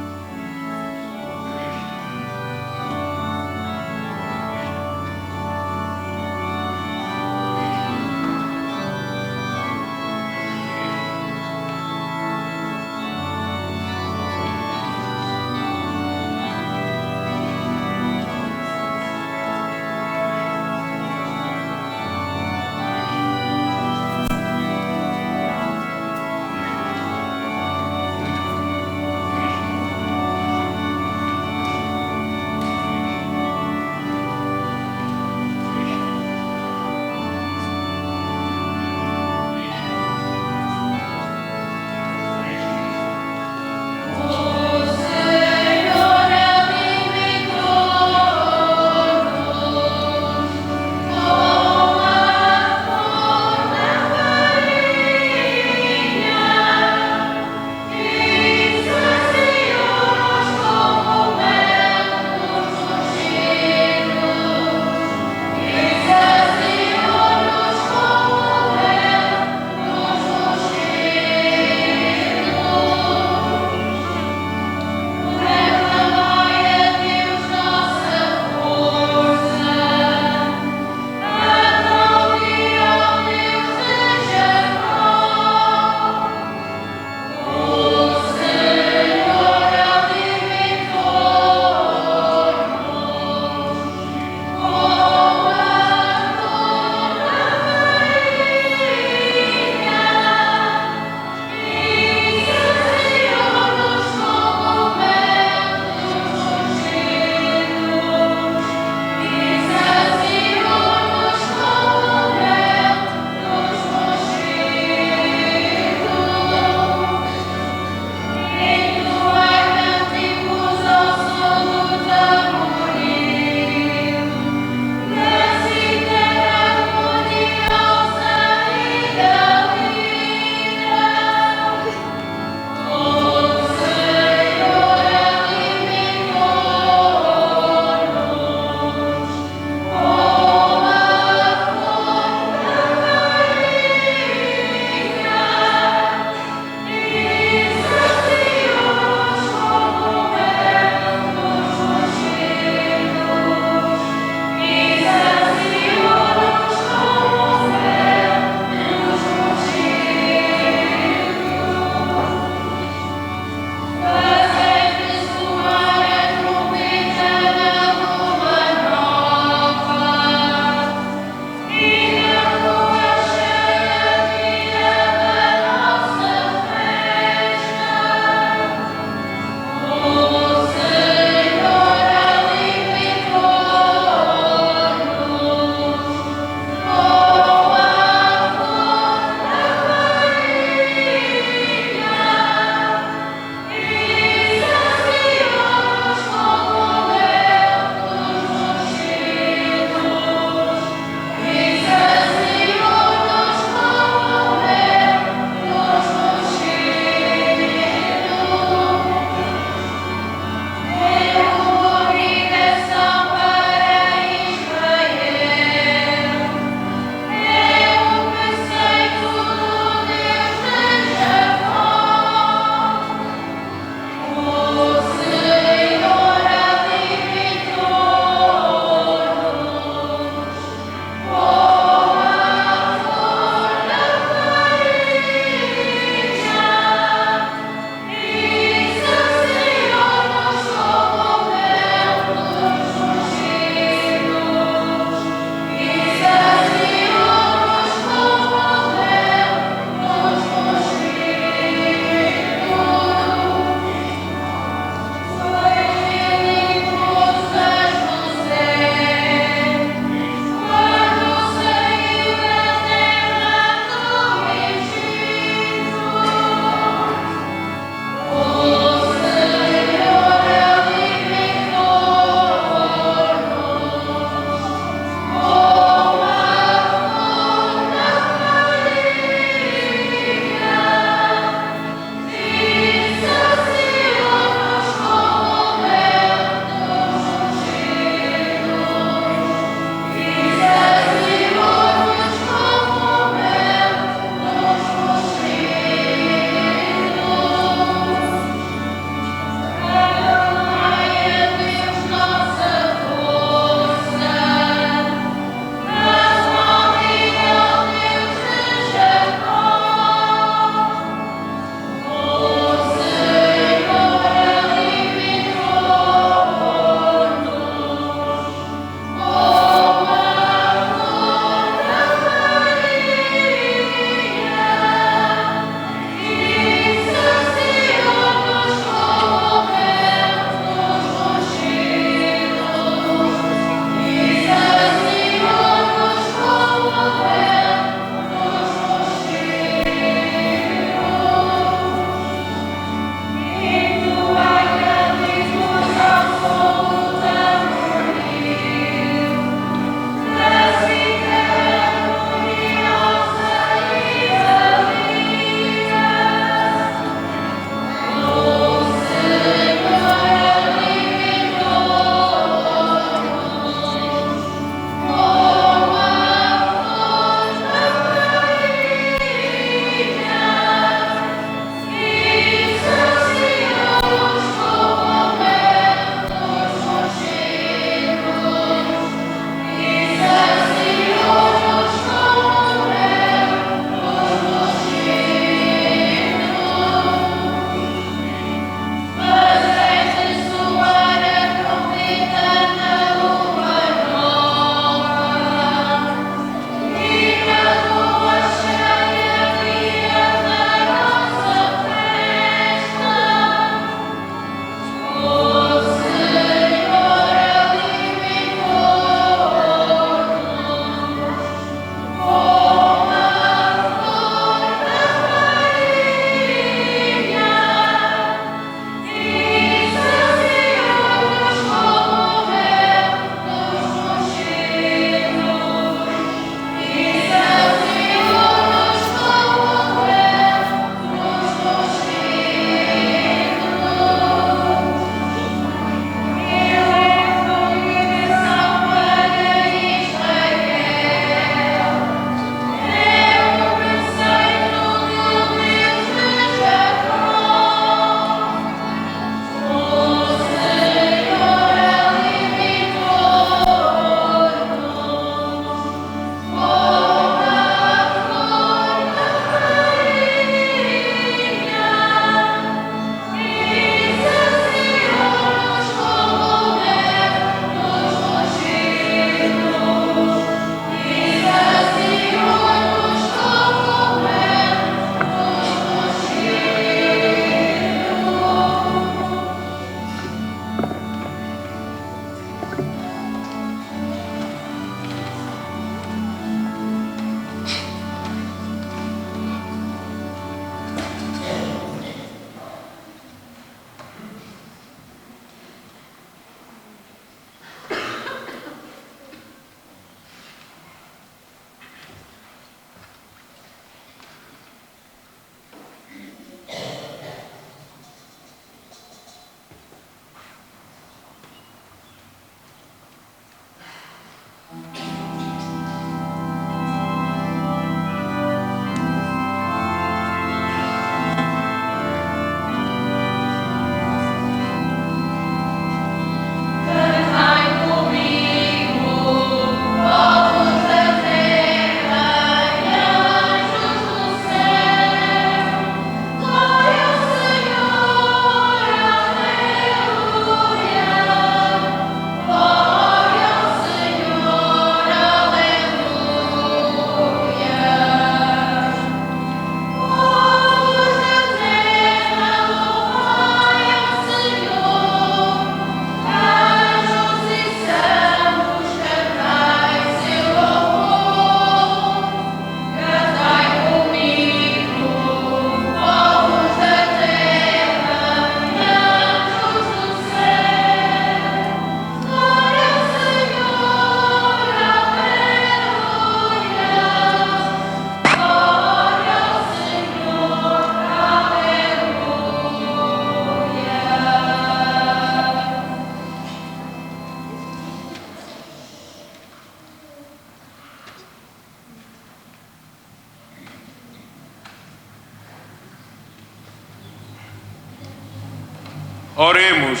A: Oremos.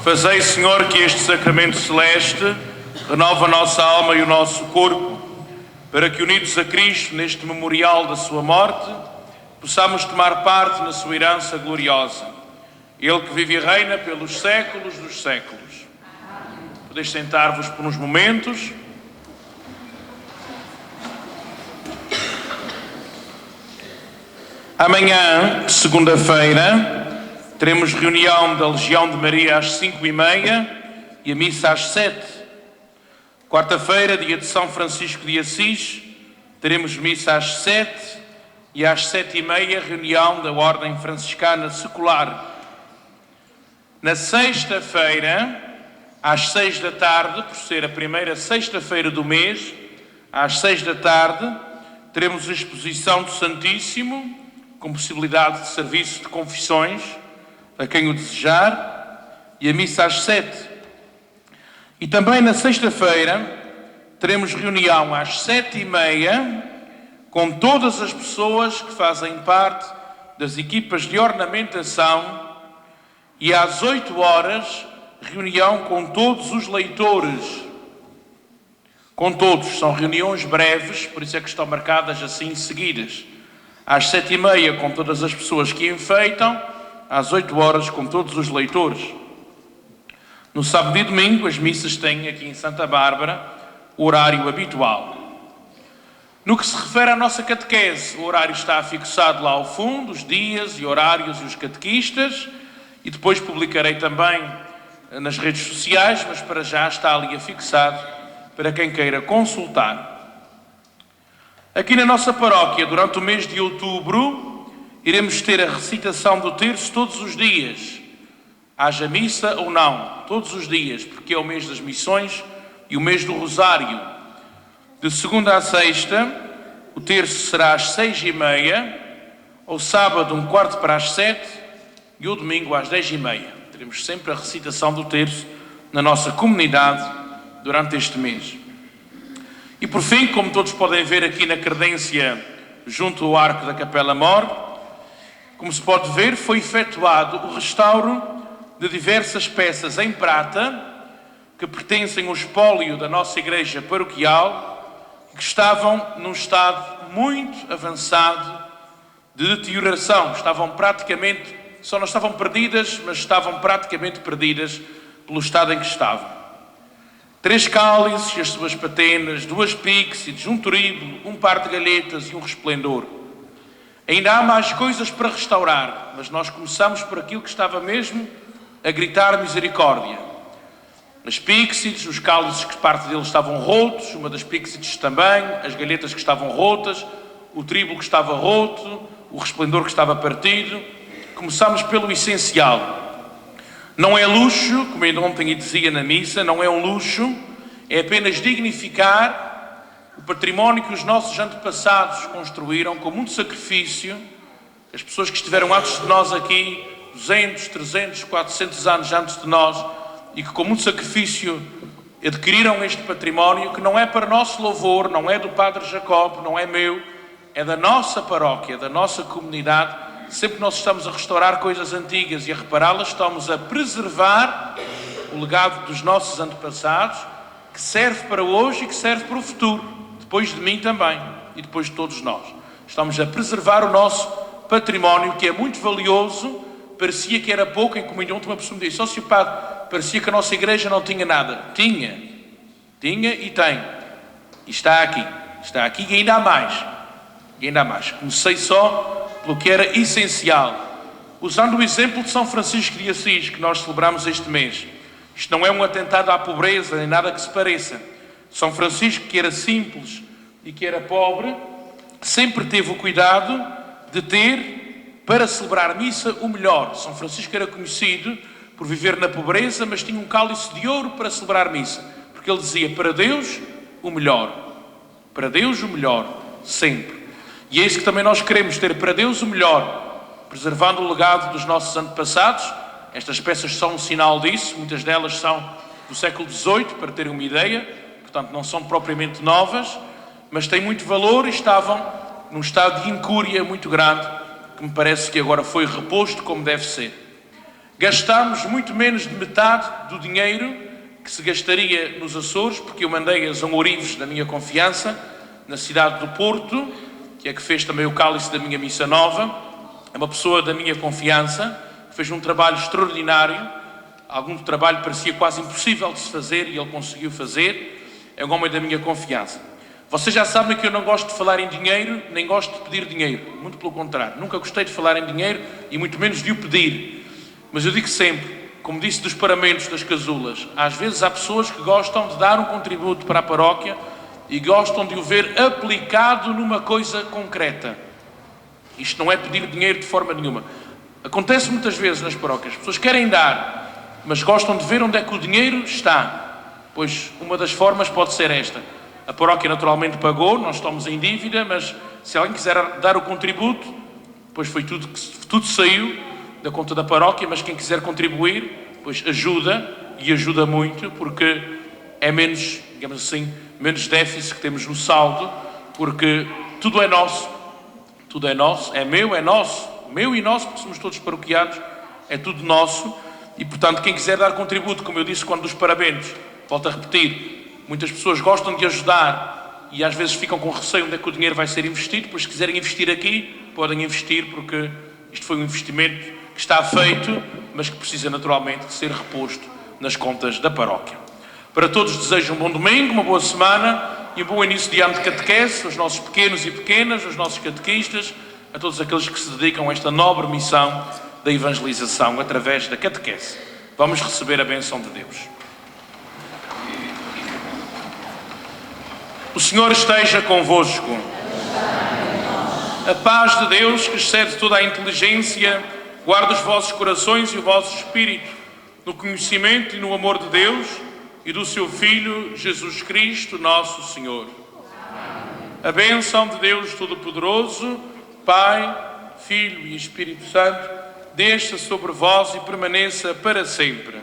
A: Fazei, Senhor, que este sacramento celeste renove a nossa alma e o nosso corpo, para que, unidos a Cristo neste memorial da sua morte, possamos tomar parte na sua herança gloriosa. Ele que vive e reina pelos séculos dos séculos. Podeis sentar-vos por uns momentos. Amanhã, segunda-feira, teremos reunião da Legião de Maria às 5h30 e a missa às 7h. Quarta-feira, dia de São Francisco de Assis, teremos missa às 7h e às 7h30 reunião da Ordem Franciscana Secular. Na sexta-feira, às 6 da tarde, por ser a primeira sexta-feira do mês, às 6 da tarde, teremos a exposição do Santíssimo, com possibilidade de serviço de confissões, a quem o desejar, e a missa às 7h. E também na sexta-feira, teremos reunião às 7h30, com todas as pessoas que fazem parte das equipas de ornamentação, e às 8h, reunião com todos os leitores. Com todos, são reuniões breves, por isso é que estão marcadas assim seguidas. Às 7h30 com todas as pessoas que enfeitam, às 8h com todos os leitores. No sábado e domingo, as missas têm aqui em Santa Bárbara o horário habitual. No que se refere à nossa catequese, o horário está fixado lá ao fundo, os dias e horários e os catequistas, e depois publicarei também nas redes sociais, mas para já está ali afixado para quem queira consultar. Aqui na nossa paróquia, durante o mês de outubro, iremos ter a recitação do terço todos os dias. Haja missa ou não, todos os dias, porque é o mês das missões e o mês do Rosário. De segunda a sexta, o terço será às 6h30, ao sábado 6:15 e ao domingo às 10h30. Teremos sempre a recitação do terço na nossa comunidade durante este mês. E por fim, como todos podem ver aqui na credência junto ao arco da Capela Mor, como se pode ver, foi efetuado o restauro de diversas peças em prata que pertencem ao espólio da nossa igreja paroquial e que estavam num estado muito avançado de deterioração. Estavam praticamente, só não estavam perdidas, mas estavam praticamente perdidas pelo estado em que estavam. 3 cálices e as suas patenas, 2 píxides, um turíbulo, um par de galhetas e um resplendor. Ainda há mais coisas para restaurar, mas nós começamos por aquilo que estava mesmo a gritar misericórdia. As píxides, os cálices que parte deles estavam rotos, uma das píxides também, as galhetas que estavam rotas, o turíbulo que estava roto, o resplendor que estava partido. Começamos pelo essencial. Não é luxo, como ainda ontem dizia na missa, não é um luxo, é apenas dignificar o património que os nossos antepassados construíram com muito sacrifício, as pessoas que estiveram antes de nós aqui, 200, 300, 400 anos antes de nós, e que com muito sacrifício adquiriram este património, que não é para nosso louvor, não é do Padre Jacob, não é meu, é da nossa paróquia, da nossa comunidade. Sempre que nós estamos a restaurar coisas antigas e a repará-las, estamos a preservar o legado dos nossos antepassados, que serve para hoje e que serve para o futuro, depois de mim também e depois de todos nós. Estamos a preservar o nosso património, que é muito valioso. Parecia que era pouco, em comunhão, uma pessoa me disse: "Ó, Sr. Padre, parecia que a nossa igreja não tinha nada." Tinha e tem. E está aqui e ainda há mais. Comecei só pelo que era essencial, usando o exemplo de São Francisco de Assis, que nós celebramos este mês. Isto não é um atentado à pobreza, nem nada que se pareça. São Francisco, que era simples e que era pobre, sempre teve o cuidado de ter, para celebrar missa, o melhor. São Francisco era conhecido por viver na pobreza, mas tinha um cálice de ouro para celebrar missa, porque ele dizia: para Deus o melhor, sempre. E é isso que também nós queremos, ter para Deus o melhor, preservando o legado dos nossos antepassados. Estas peças são um sinal disso, muitas delas são do século XVIII, para terem uma ideia, portanto não são propriamente novas, mas têm muito valor e estavam num estado de incúria muito grande que me parece que agora foi reposto como deve ser. Gastámos muito menos de metade do dinheiro que se gastaria nos Açores, porque eu mandei-as a um ourives da minha confiança, na cidade do Porto, que é que fez também o cálice da minha missa nova. É uma pessoa da minha confiança, que fez um trabalho extraordinário. Algum trabalho parecia quase impossível de se fazer e ele conseguiu fazer. É um homem da minha confiança. Vocês já sabem que eu não gosto de falar em dinheiro, nem gosto de pedir dinheiro. Muito pelo contrário. Nunca gostei de falar em dinheiro e muito menos de o pedir. Mas eu digo sempre, como disse dos paramentos das casulas, às vezes há pessoas que gostam de dar um contributo para a paróquia e gostam de o ver aplicado numa coisa concreta. Isto não é pedir dinheiro de forma nenhuma. Acontece muitas vezes nas paróquias. As pessoas querem dar, mas gostam de ver onde é que o dinheiro está. Pois uma das formas pode ser esta. A paróquia naturalmente pagou, nós estamos em dívida, mas se alguém quiser dar o contributo, pois foi tudo saiu da conta da paróquia, mas quem quiser contribuir, pois ajuda, e ajuda muito, porque é menos, digamos assim, menos déficit que temos no saldo, porque tudo é nosso, é meu, é nosso, meu e nosso, porque somos todos paroquianos, é tudo nosso, e portanto quem quiser dar contributo, como eu disse quando dos parabéns, volto a repetir, muitas pessoas gostam de ajudar e às vezes ficam com receio onde é que o dinheiro vai ser investido, pois se quiserem investir aqui, podem investir, porque isto foi um investimento que está feito, mas que precisa naturalmente de ser reposto nas contas da paróquia. Para todos desejo um bom domingo, uma boa semana e um bom início de ano de catequese, aos nossos pequenos e pequenas, aos nossos catequistas, a todos aqueles que se dedicam a esta nobre missão da evangelização através da catequese. Vamos receber a bênção de Deus. O Senhor esteja convosco. A paz de Deus, que excede toda a inteligência, guarda os vossos corações e o vosso espírito no conhecimento e no amor de Deus e do seu Filho, Jesus Cristo, nosso Senhor. A bênção de Deus Todo-Poderoso, Pai, Filho e Espírito Santo, desça sobre vós e permaneça para sempre.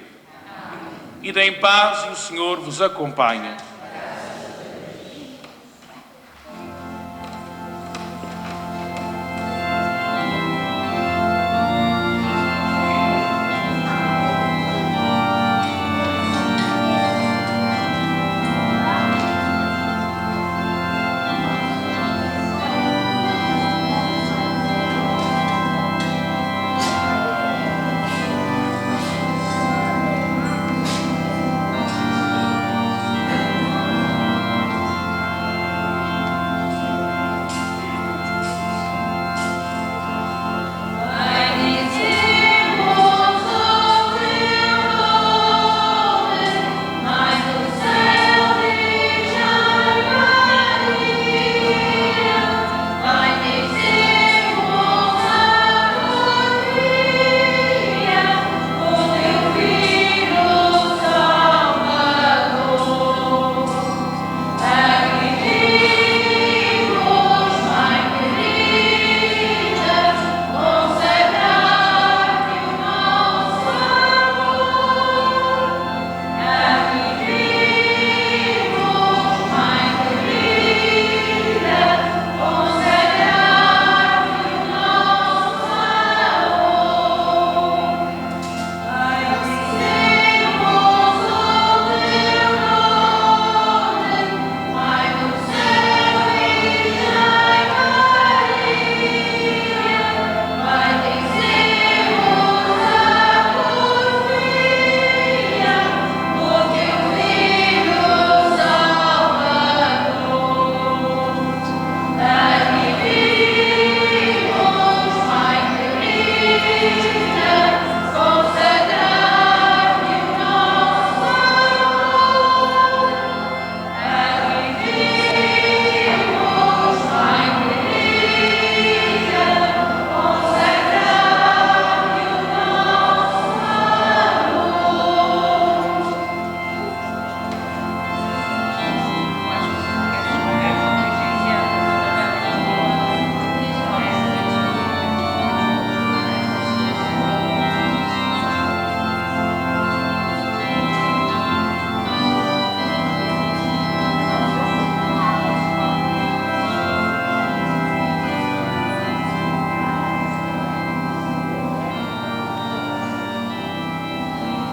A: Idem paz e o Senhor vos acompanhe.